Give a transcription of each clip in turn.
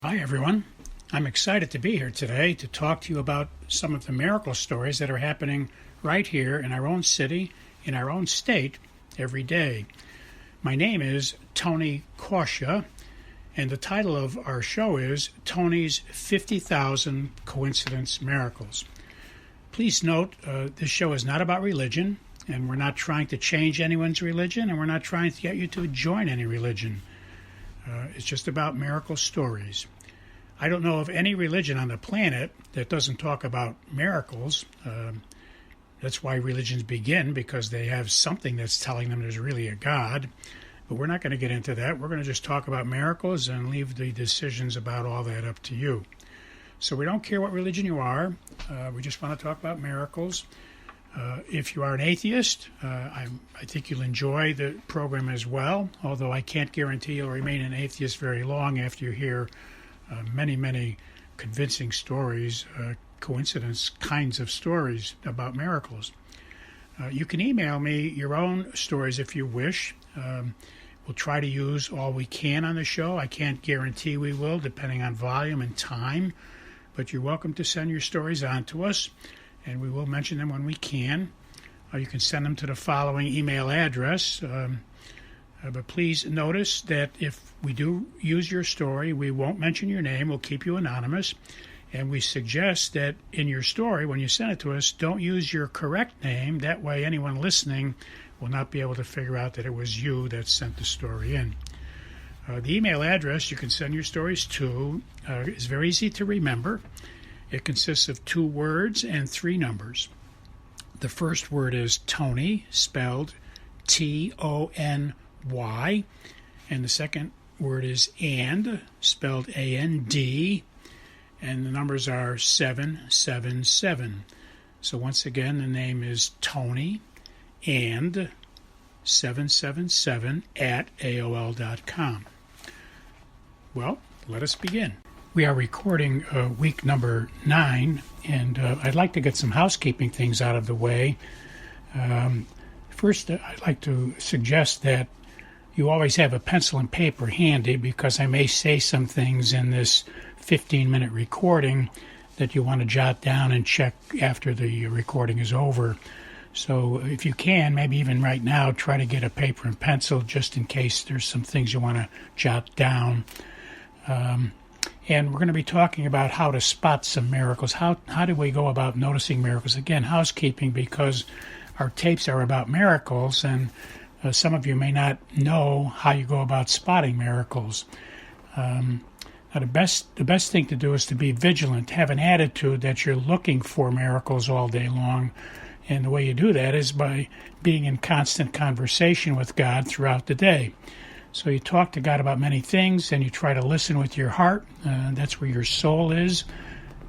Hi, everyone. I'm excited to be here today to talk to you about some of the miracle stories that are happening right here in our own city, in our own state, every day. My name is Tony Kausha, and the title of our show is Tony's 50,000 Coincidence Miracles. Please note, this show is not about religion, and we're not trying to change anyone's religion, and we're not trying to get you to join any religion. It's just about miracle stories. I don't know of any religion on the planet that doesn't talk about miracles. That's why religions begin, because they have something that's telling them there's really a God. But we're not going to get into that. We're going to just talk about miracles and leave the decisions about all that up to you. So we don't care what religion you are. We just want to talk about miracles. If you are an atheist, I think you'll enjoy the program as well, although I can't guarantee you'll remain an atheist very long after you hear many convincing stories, coincidence kinds of stories about miracles. You can email me your own stories if you wish. We'll try to use all we can on the show. I can't guarantee we will, depending on volume and time, but you're welcome to send your stories on to us, and we will mention them when we can. You can send them to the following email address. But please notice that if we do use your story, we won't mention your name. We'll keep you anonymous. And we suggest that in your story, when you send it to us, don't use your correct name. That way anyone listening will not be able to figure out that it was you that sent the story in. The email address you can send your stories to is very easy to remember. It consists of 2 words and 3 numbers. The first word is Tony, spelled Tony, and the second word is and, spelled A-N-D, and the numbers are 777. So once again, the name is Tony and 777 at AOL.com. Well, let us begin. We are recording week number 9, and I'd like to get some housekeeping things out of the way. First, I'd like to suggest that you always have a pencil and paper handy, because I may say some things in this 15-minute recording that you want to jot down and check after the recording is over. So if you can, maybe even right now, try to get a paper and pencil just in case there's some things you want to jot down. And we're going to be talking about how to spot some miracles. How do we go about noticing miracles? Again, housekeeping, because our tapes are about miracles, and some of you may not know how you go about spotting miracles. Now, the best thing to do is to be vigilant, have an attitude that you're looking for miracles all day long. And the way you do that is by being in constant conversation with God throughout the day. So you talk to God about many things, and you try to listen with your heart. That's where your soul is.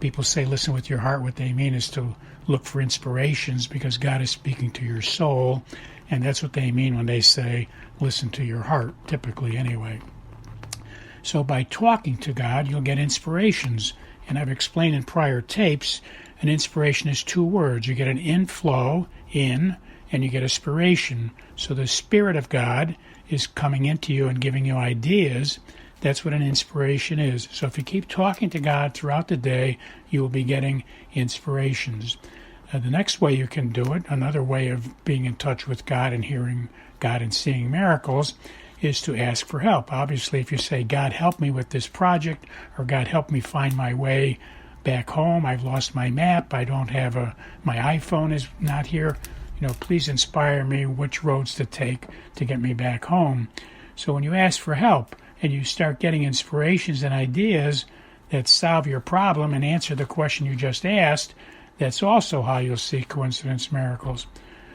People say listen with your heart. What they mean is to look for inspirations, because God is speaking to your soul, and that's what they mean when they say listen to your heart, typically anyway. So by talking to God, you'll get inspirations, and I've explained in prior tapes, an inspiration is 2 words. You get an inflow, in, and you get aspiration. So the Spirit of God is coming into you and giving you ideas. That's what an inspiration is. So if you keep talking to God throughout the day, you will be getting inspirations. The next way you can do it, another way of being in touch with God and hearing God and seeing miracles, is to ask for help. Obviously, if you say, God, help me with this project, or God, help me find my way back home, I've lost my map, I don't have my iPhone is not here, please inspire me which roads to take to get me back home. So when you ask for help and you start getting inspirations and ideas that solve your problem and answer the question you just asked, that's also how you'll see coincidence miracles.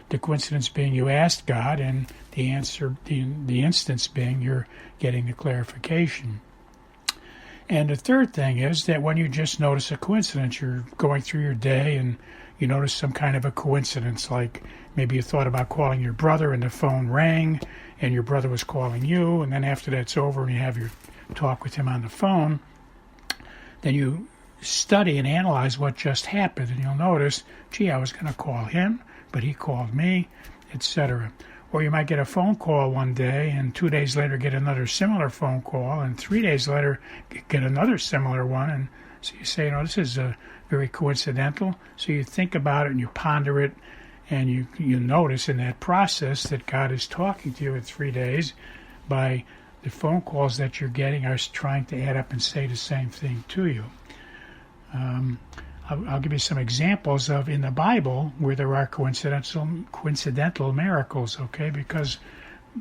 The coincidence being you asked God, and the answer, the instance being you're getting the clarification. And the third thing is that when you just notice a coincidence, you're going through your day and you notice some kind of a coincidence, like maybe you thought about calling your brother and the phone rang and your brother was calling you, and then after that's over and you have your talk with him on the phone, then you study and analyze what just happened, and you'll notice, gee, I was going to call him, but he called me, etc. Or you might get a phone call one day, and 2 days later get another similar phone call, and 3 days later get another similar one. And so you say, this is very coincidental. So you think about it and you ponder it, and you notice in that process that God is talking to you in 3 days by the phone calls that you're getting are trying to add up and say the same thing to you. I'll give you some examples of in the Bible where there are coincidental miracles, okay? Because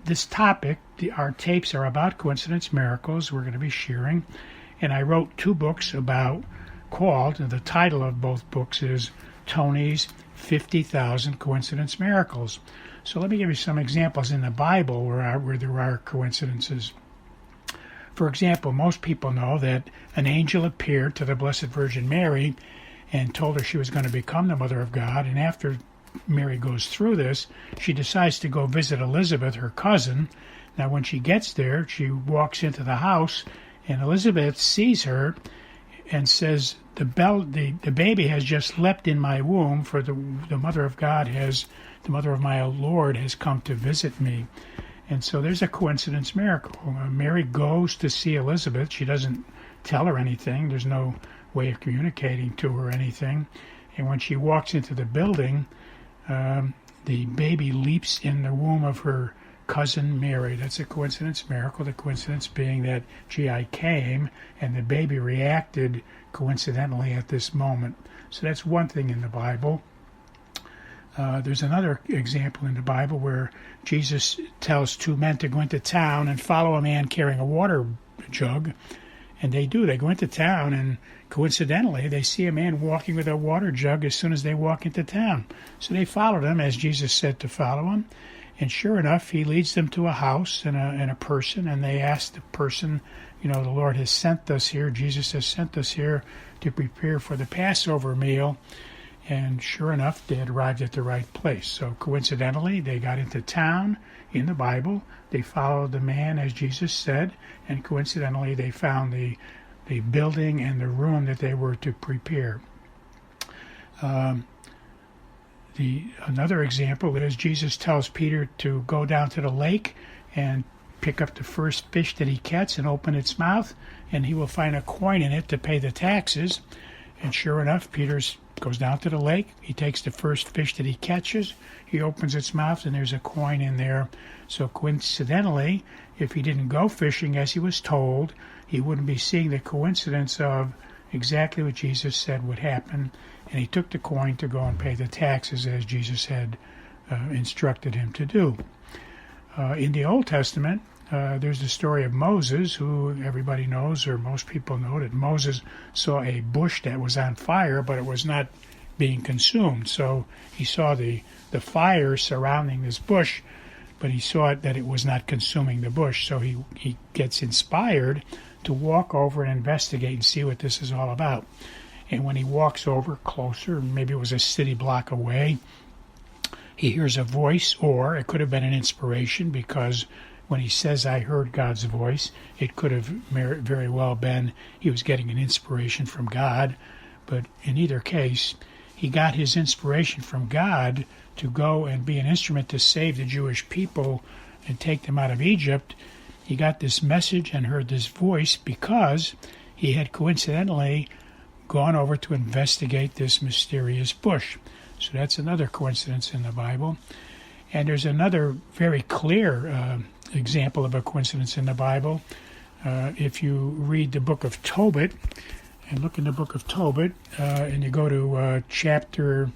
this topic, our tapes are about coincidence miracles we're going to be sharing. And I wrote 2 books the title of both books is Tony's 50,000 Coincidence Miracles. So let me give you some examples in the Bible where there are coincidences. For example, most people know that an angel appeared to the Blessed Virgin Mary and told her she was going to become the Mother of God. And after Mary goes through this, she decides to go visit Elizabeth, her cousin. Now, when she gets there, she walks into the house, and Elizabeth sees her and says, the baby has just leapt in my womb, for the Mother of God the Mother of my Lord has come to visit me. And so there's a coincidence miracle. Mary goes to see Elizabeth. She doesn't tell her anything. There's no way of communicating to her anything. And when she walks into the building, the baby leaps in the womb of her cousin Mary. That's a coincidence miracle. The coincidence being that, I came, and the baby reacted coincidentally at this moment. So that's one thing in the Bible. There's another example in the Bible where Jesus tells 2 men to go into town and follow a man carrying a water jug. And they do. They go into town, and coincidentally, they see a man walking with a water jug as soon as they walk into town. So they followed him, as Jesus said to follow him. And sure enough, he leads them to a house and a person, and they ask the person, the Lord has sent us here, Jesus has sent us here to prepare for the Passover meal. And sure enough, they had arrived at the right place. So coincidentally, they got into town in the Bible. They followed the man as Jesus said, and coincidentally, they found the building and the room that they were to prepare. Another example is Jesus tells Peter to go down to the lake and pick up the first fish that he catches and open its mouth, and he will find a coin in it to pay the taxes. And sure enough, Peter goes down to the lake. He takes the first fish that he catches. He opens its mouth, and there's a coin in there. So coincidentally, if he didn't go fishing as he was told, he wouldn't be seeing the coincidence of exactly what Jesus said would happen. And he took the coin to go and pay the taxes as Jesus had instructed him to do. In the Old Testament, there's the story of Moses, who everybody knows, or most people know, that Moses saw a bush that was on fire, but it was not being consumed. So he saw the fire surrounding this bush, but he saw that it was not consuming the bush. So he gets inspired to walk over and investigate and see what this is all about. And when he walks over closer, maybe it was a city block away, he hears a voice, or it could have been an inspiration, because when he says, I heard God's voice, it could have very well been he was getting an inspiration from God. But in either case, he got his inspiration from God to go and be an instrument to save the Jewish people and take them out of Egypt. He got this message and heard this voice because he had coincidentally gone over to investigate this mysterious bush. So that's another coincidence in the Bible. And there's another very clear example of a coincidence in the Bible. If you read the book of Tobit, and look in the book of Tobit, and you go to chapter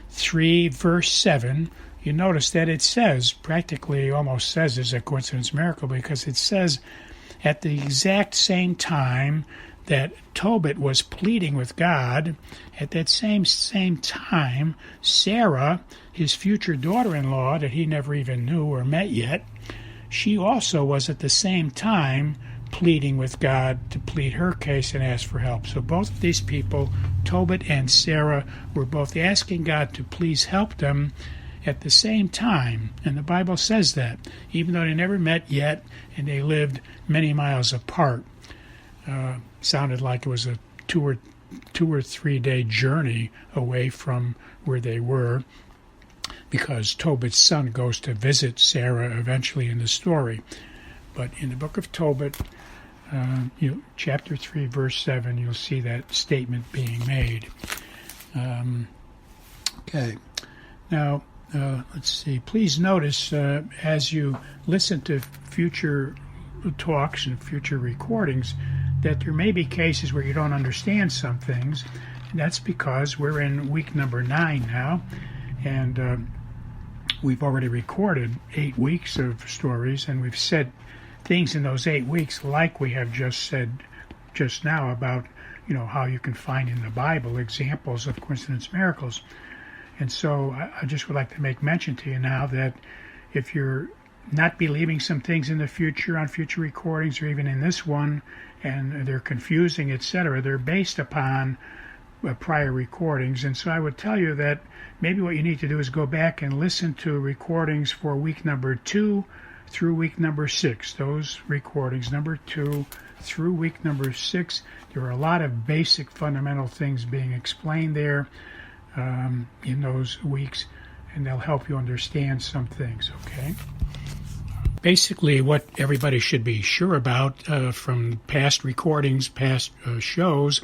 3, verse 7, you notice that it says, practically almost says it's a coincidence miracle, because it says at the exact same time that Tobit was pleading with God, at that same time, Sarah, his future daughter-in-law that he never even knew or met yet, she also was at the same time pleading with God to plead her case and ask for help. So both of these people, Tobit and Sarah, were both asking God to please help them at the same time. And the Bible says that, even though they never met yet and they lived many miles apart. Sounded like it was a 2 or 3 day journey away from where they were. because Tobit's son goes to visit Sarah eventually in the story. But in the book of Tobit, chapter 3, verse 7, you'll see that statement being made. Okay. Now, let's see. Please notice as you listen to future talks and future recordings that there may be cases where you don't understand some things. And that's because we're in week number 9 now, and we've already recorded 8 weeks of stories, and we've said things in those 8 weeks like we have just said just now about, how you can find in the Bible examples of coincidence miracles. And so I just would like to make mention to you now that if you're not believing some things in the future on future recordings or even in this one, and they're confusing, etc., they're based upon prior recordings. And so I would tell you that maybe what you need to do is go back and listen to recordings for week number 2 through week number 6. Those recordings, number 2 through week number 6, there are a lot of basic fundamental things being explained there in those weeks, and they'll help you understand some things, okay? Basically, what everybody should be sure about from past recordings, past shows,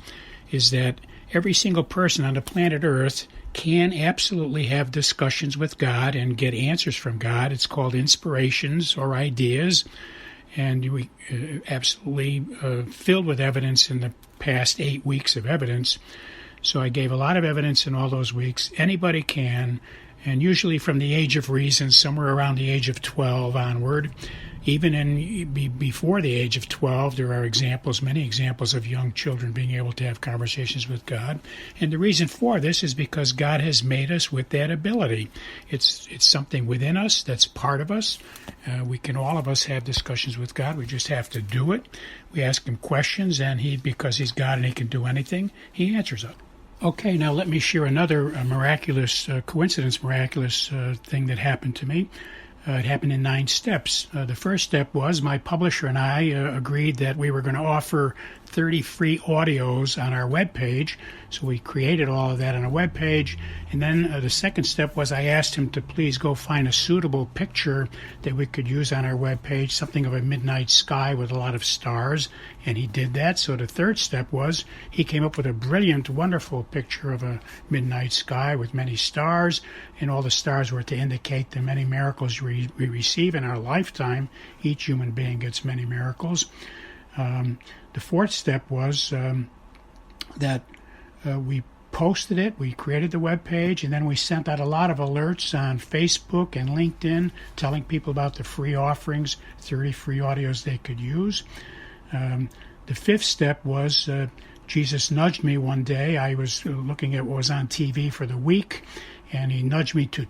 is that every single person on the planet Earth can absolutely have discussions with God and get answers from God. It's called inspirations or ideas, and we absolutely filled with evidence in the past 8 weeks of evidence. So I gave a lot of evidence in all those weeks. Anybody can, and usually from the age of reason, somewhere around the age of 12 onward. Even before the age of 12, there are examples, many examples of young children being able to have conversations with God. And the reason for this is because God has made us with that ability. It's something within us that's part of us. We can, all of us, have discussions with God. We just have to do it. We ask him questions, and because he's God and he can do anything, he answers us. Okay, now let me share another miraculous thing that happened to me. It happened in 9 steps. The first step was my publisher and I agreed that we were going to offer 30 free audios on our webpage. So we created all of that on a webpage. And then the second step was I asked him to please go find a suitable picture that we could use on our webpage, something of a midnight sky with a lot of stars. And he did that. So the third step was he came up with a brilliant, wonderful picture of a midnight sky with many stars. And all the stars were to indicate the many miracles we receive in our lifetime. Each human being gets many miracles. The fourth step was that we posted it, we created the web page, and then we sent out a lot of alerts on Facebook and LinkedIn telling people about the free offerings, 30 free audios they could use. The fifth step was Jesus nudged me one day. I was looking at what was on TV for the week, and he nudged me to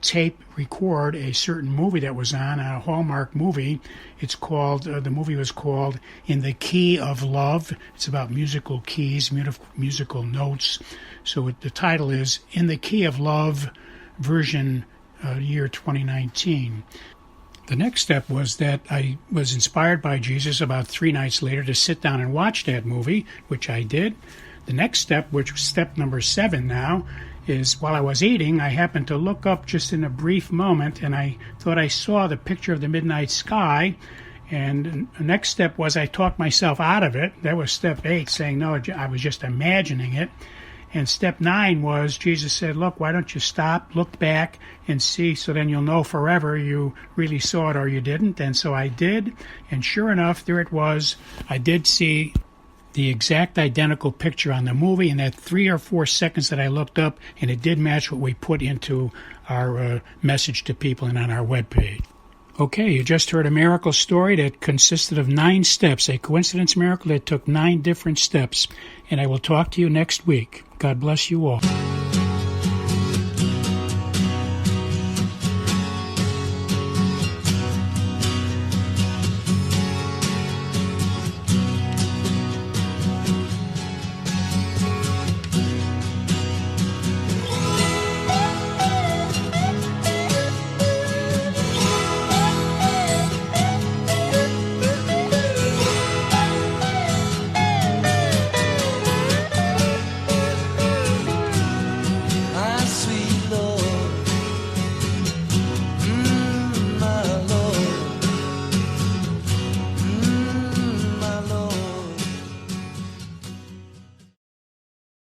record a certain movie that was on, a Hallmark movie. It's called, the movie was called In the Key of Love. It's about musical keys, musical notes. So the title is In the Key of Love, version year 2019. The next step was that I was inspired by Jesus about 3 nights later to sit down and watch that movie, which I did. The next step, which was step number 7 now, is while I was eating, I happened to look up just in a brief moment, and I thought I saw the picture of the midnight sky. And the next step was I talked myself out of it. That was step 8, saying, no, I was just imagining it. And step 9 was Jesus said, look, why don't you stop, look back, and see, so then you'll know forever you really saw it or you didn't. And so I did, and sure enough, there it was. I did see the exact identical picture on the movie in that 3 or 4 seconds that I looked up, and it did match what we put into our message to people and on our webpage. Okay, you just heard a miracle story that consisted of 9 steps, a coincidence miracle that took 9 different steps, and I will talk to you next week. God bless you all.